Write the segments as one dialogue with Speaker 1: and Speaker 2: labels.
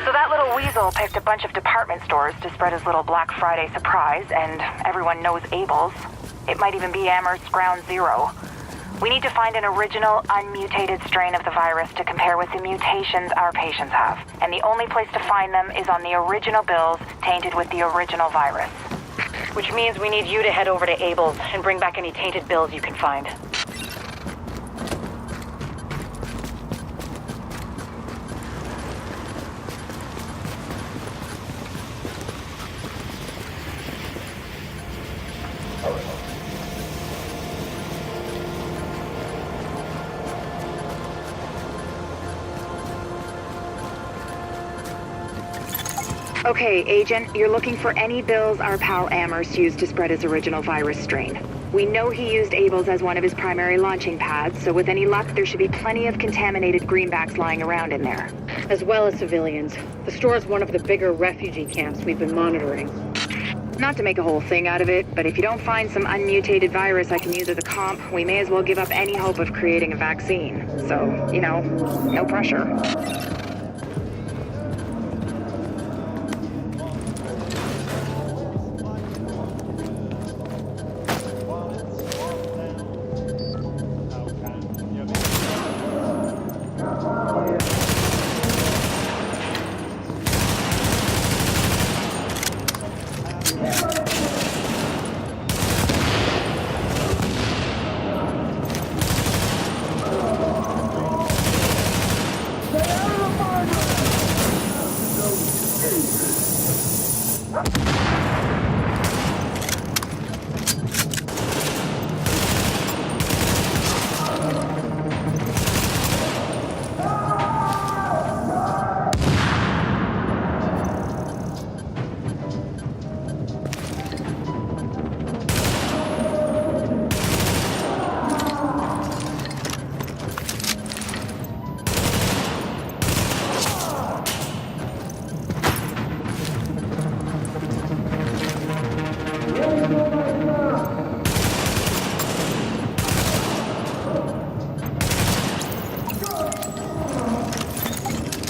Speaker 1: So that little weasel picked a bunch of department stores to spread his little Black Friday surprise, and everyone knows Abel's. It might even be Amherst's Ground Zero. We need to find an original, unmutated strain of the virus to compare with the mutations our patients have. And the only place to find them is on the original bills tainted with the original virus. Which means we need you to head over to Abel's and bring back any tainted bills you can find. Okay, Agent, you're looking for any bills our pal Amherst used to spread his original virus strain. We know he used Abel's as one of his primary launching pads, so with any luck, there should be plenty of contaminated greenbacks lying around in there.
Speaker 2: As well as civilians. The store is one of the bigger refugee camps we've been monitoring.
Speaker 1: Not to make a whole thing out of it, but if you don't find some unmutated virus I can use as a comp, we may as well give up any hope of creating a vaccine. So, you know, no pressure.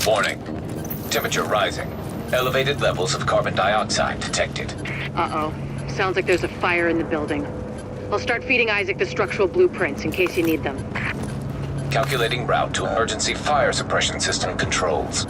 Speaker 3: Warning. Temperature rising. Elevated levels of carbon dioxide detected.
Speaker 2: Uh-oh. Sounds like there's a fire in the building. I'll start feeding Isaac the structural blueprints in case you need them.
Speaker 3: Calculating route to emergency fire suppression system controls.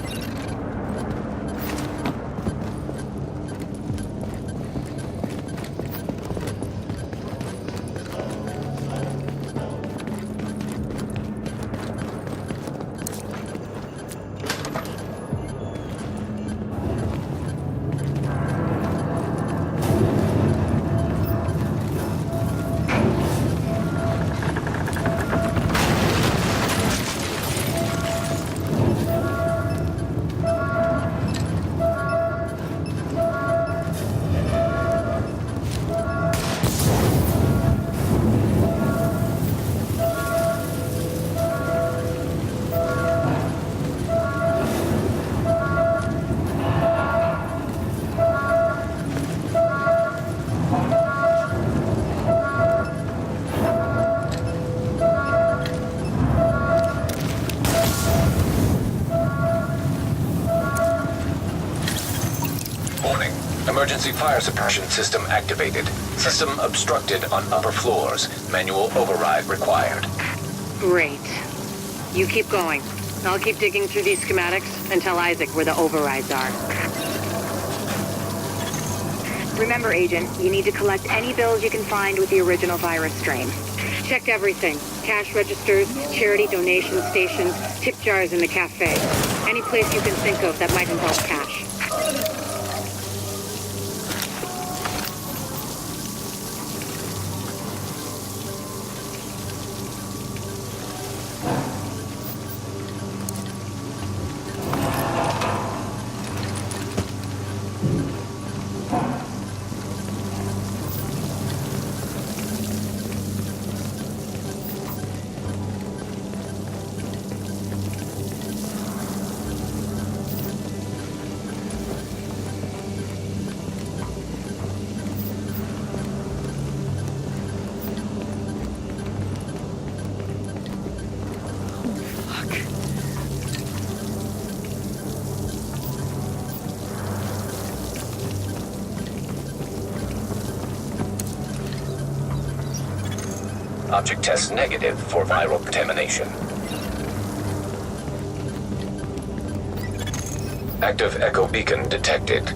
Speaker 3: Emergency fire suppression system activated. System obstructed on upper floors. Manual override required.
Speaker 2: Great. You keep going. I'll keep digging through these schematics and tell Isaac where the overrides are.
Speaker 1: Remember, Agent, you need to collect any bills you can find with the original virus strain.
Speaker 2: Check everything. Cash registers, charity donation stations, tip jars in the cafe. Any place you can think of that might involve cash.
Speaker 3: Object test negative for viral contamination. Active echo beacon detected.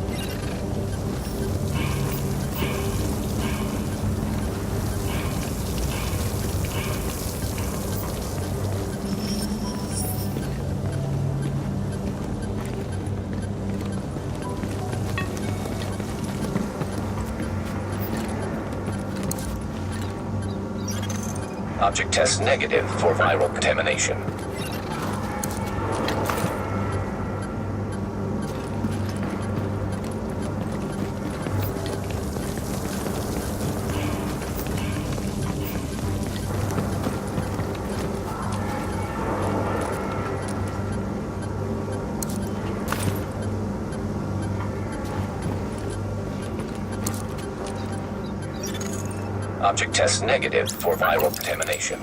Speaker 3: Object test negative for viral contamination. Object test negative for viral contamination.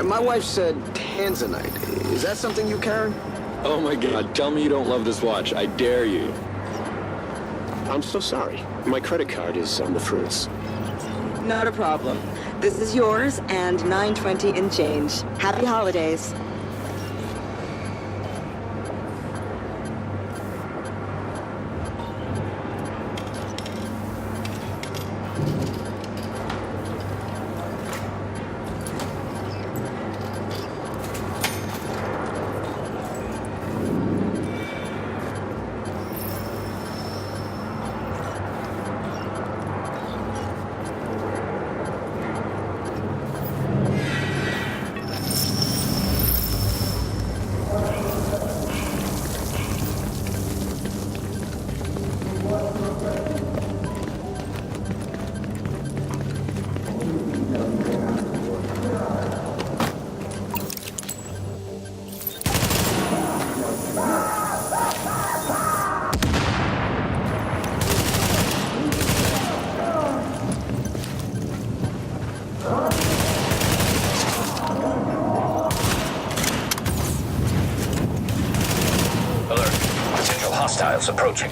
Speaker 4: My wife said tanzanite. Is that something you carry?
Speaker 5: Oh my god, tell me you don't love this watch. I dare you.
Speaker 4: I'm so sorry. My credit card is on the fruits.
Speaker 6: Not a problem. This is yours and $9.20 in change. Happy holidays.
Speaker 3: Hostiles approaching.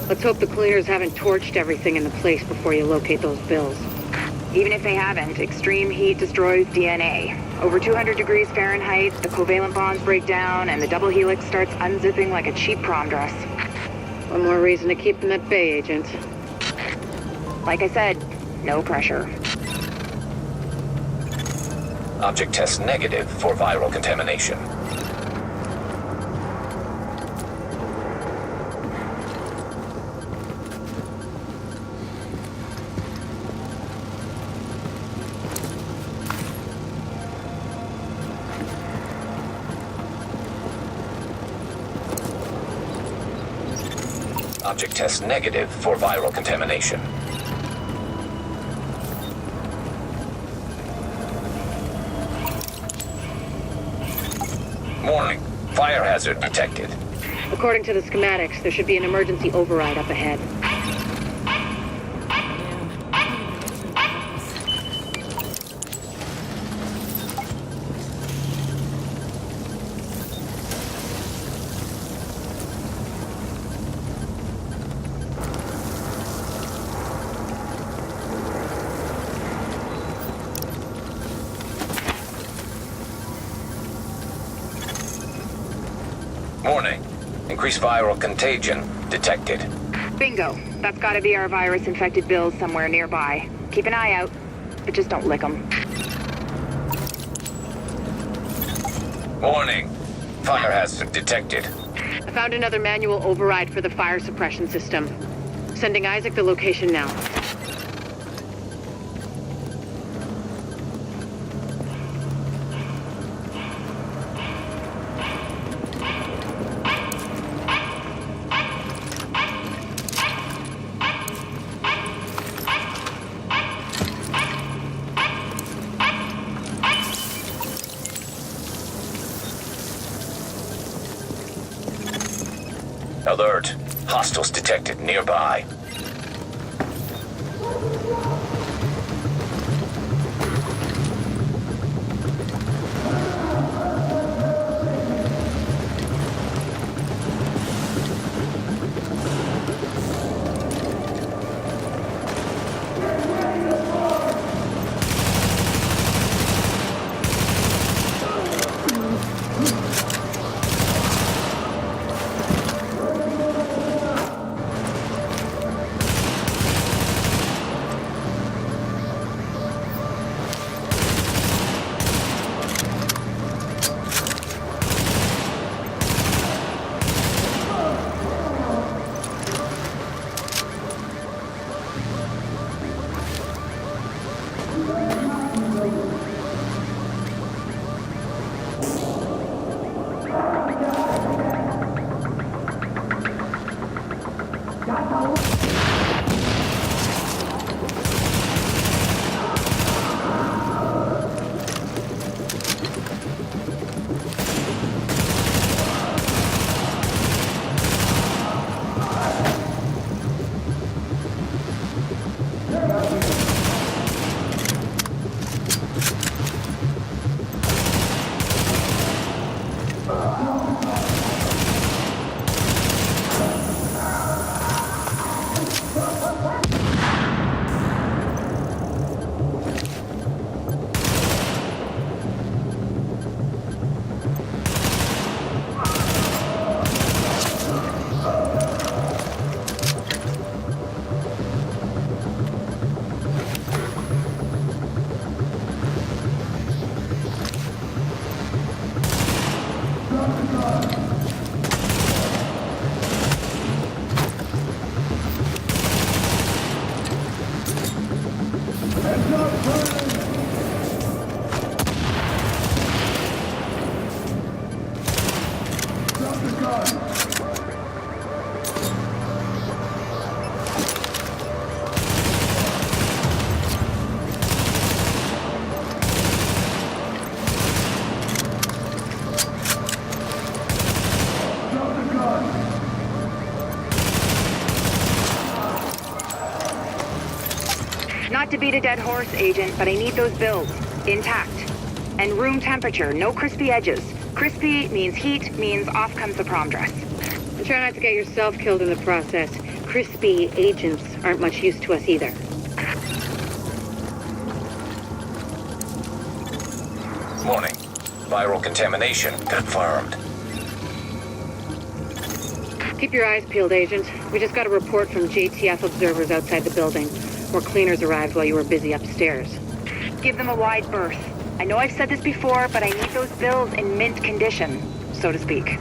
Speaker 2: Let's hope the cleaners haven't torched everything in the place before you locate those bills.
Speaker 1: Even if they haven't, extreme heat destroys DNA. Over 200 degrees Fahrenheit, the covalent bonds break down, and the double helix starts unzipping like a cheap prom dress.
Speaker 2: One more reason to keep them at bay, Agent.
Speaker 1: Like I said, no pressure.
Speaker 3: Object test negative for viral contamination. Object test negative for viral contamination. Warning. Fire hazard detected.
Speaker 2: According to the schematics, there should be an emergency override up ahead.
Speaker 3: Warning. Increased viral contagion detected.
Speaker 1: Bingo. That's gotta be our virus-infected bills somewhere nearby. Keep an eye out, but just don't lick them.
Speaker 3: Warning. Fire hazard detected.
Speaker 2: I found another manual override for the fire suppression system. Sending Isaac the location now.
Speaker 3: Alert. Hostiles detected nearby.
Speaker 1: Not to beat a dead horse, Agent, but I need those bills. Intact. And room temperature, no crispy edges. Crispy means heat, means off comes the prom dress.
Speaker 2: And try not to get yourself killed in the process. Crispy agents aren't much use to us either.
Speaker 3: Warning. Viral contamination confirmed.
Speaker 2: Keep your eyes peeled, Agent. We just got a report from JTF observers outside the building. More cleaners arrived while you were busy upstairs.
Speaker 1: Give them a wide berth. I know I've said this before, but I need those bills in mint condition, so to speak.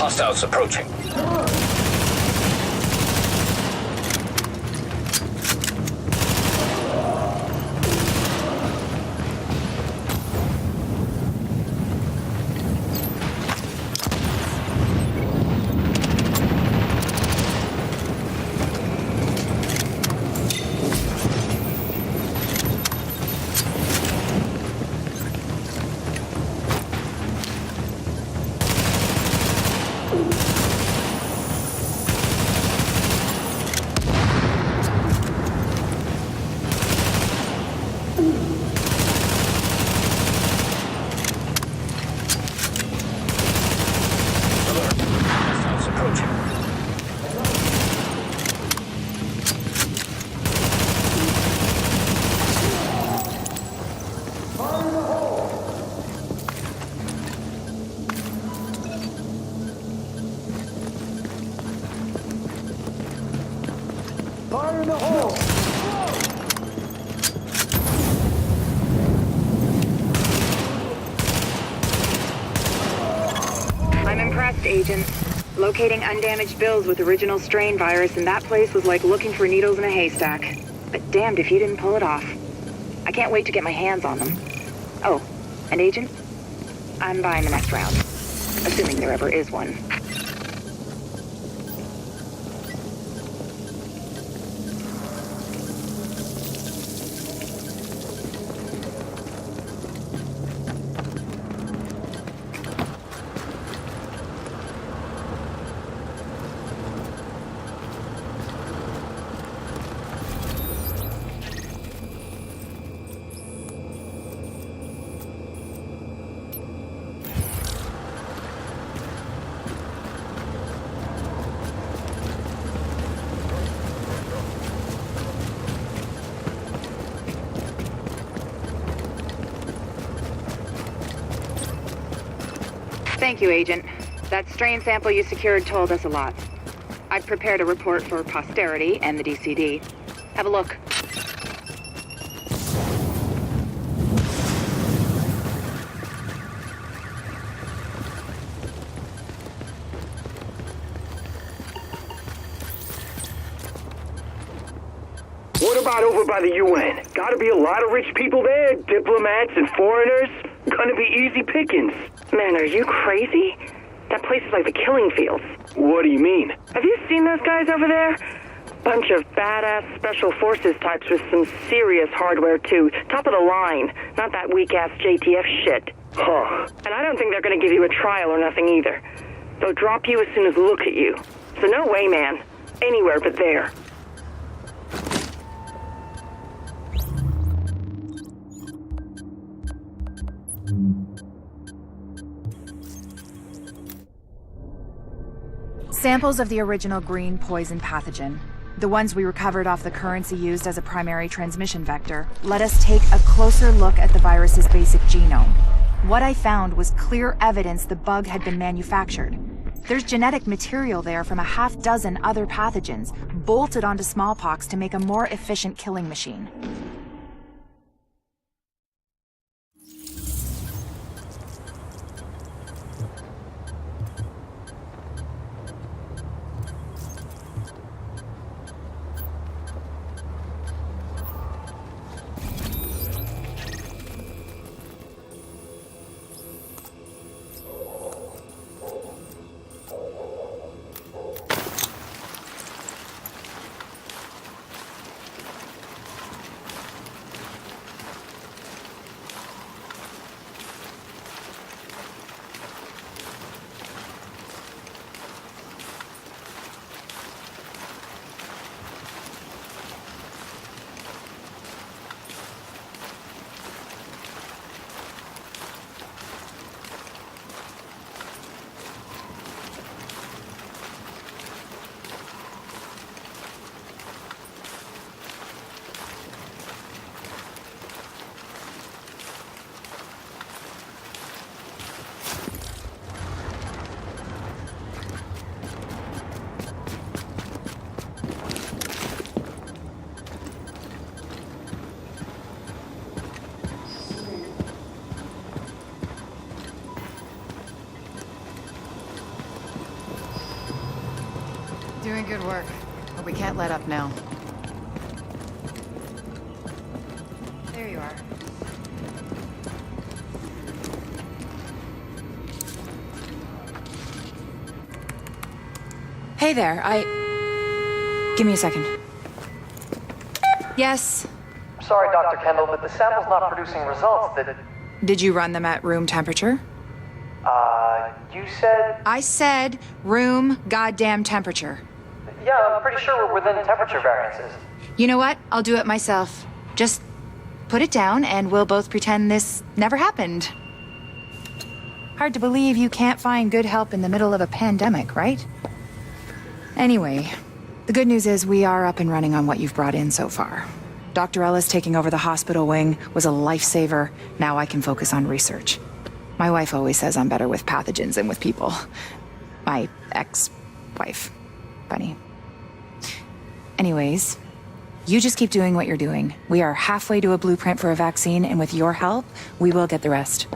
Speaker 3: Hostiles approaching. Hostiles approaching.
Speaker 2: I'm impressed, Agent. Locating undamaged bills with original strain virus in that place was like looking for needles in a haystack. But damned if you didn't pull it off. I can't wait to get my hands on them. Oh, and Agent, I'm buying the next round. Assuming there ever is one. Thank you, Agent. That strain sample you secured told us a lot. I've prepared a report for posterity and the DCD. Have a look.
Speaker 7: What about over by the UN? Gotta be a lot of rich people there, diplomats and foreigners. Gonna be easy pickings.
Speaker 2: Man, are you crazy? That place is like the killing fields.
Speaker 7: What do you mean?
Speaker 2: Have you seen those guys over there? Bunch of badass special forces types with some serious hardware too. Top of the line. Not that weak-ass JTF shit.
Speaker 7: Huh.
Speaker 2: And I don't think they're gonna give you a trial or nothing either. They'll drop you as soon as they look at you. So no way, man. Anywhere but there.
Speaker 8: Samples of the original green poison pathogen, the ones we recovered off the currency used as a primary transmission vector, let us take a closer look at the virus's basic genome. What I found was clear evidence the bug had been manufactured. There's genetic material there from a half dozen other pathogens, bolted onto smallpox to make a more efficient killing machine.
Speaker 9: Doing good work, but we can't let up now. There you are.
Speaker 8: Hey there, Give me a second. Yes?
Speaker 10: Sorry, Dr. Kendall, but the sample's not producing results that...
Speaker 8: Did you run them at room temperature?
Speaker 10: You said...
Speaker 8: I said room goddamn temperature.
Speaker 10: Yeah, I'm pretty sure we're within temperature variances.
Speaker 8: You know what? I'll do it myself. Just put it down and we'll both pretend this never happened. Hard to believe you can't find good help in the middle of a pandemic, right? Anyway, the good news is we are up and running on what you've brought in so far. Dr. Ellis taking over the hospital wing was a lifesaver. Now I can focus on research. My wife always says I'm better with pathogens than with people. My ex-wife. Funny. Anyways, you just keep doing what you're doing. We are halfway to a blueprint for a vaccine, and with your help, we will get the rest.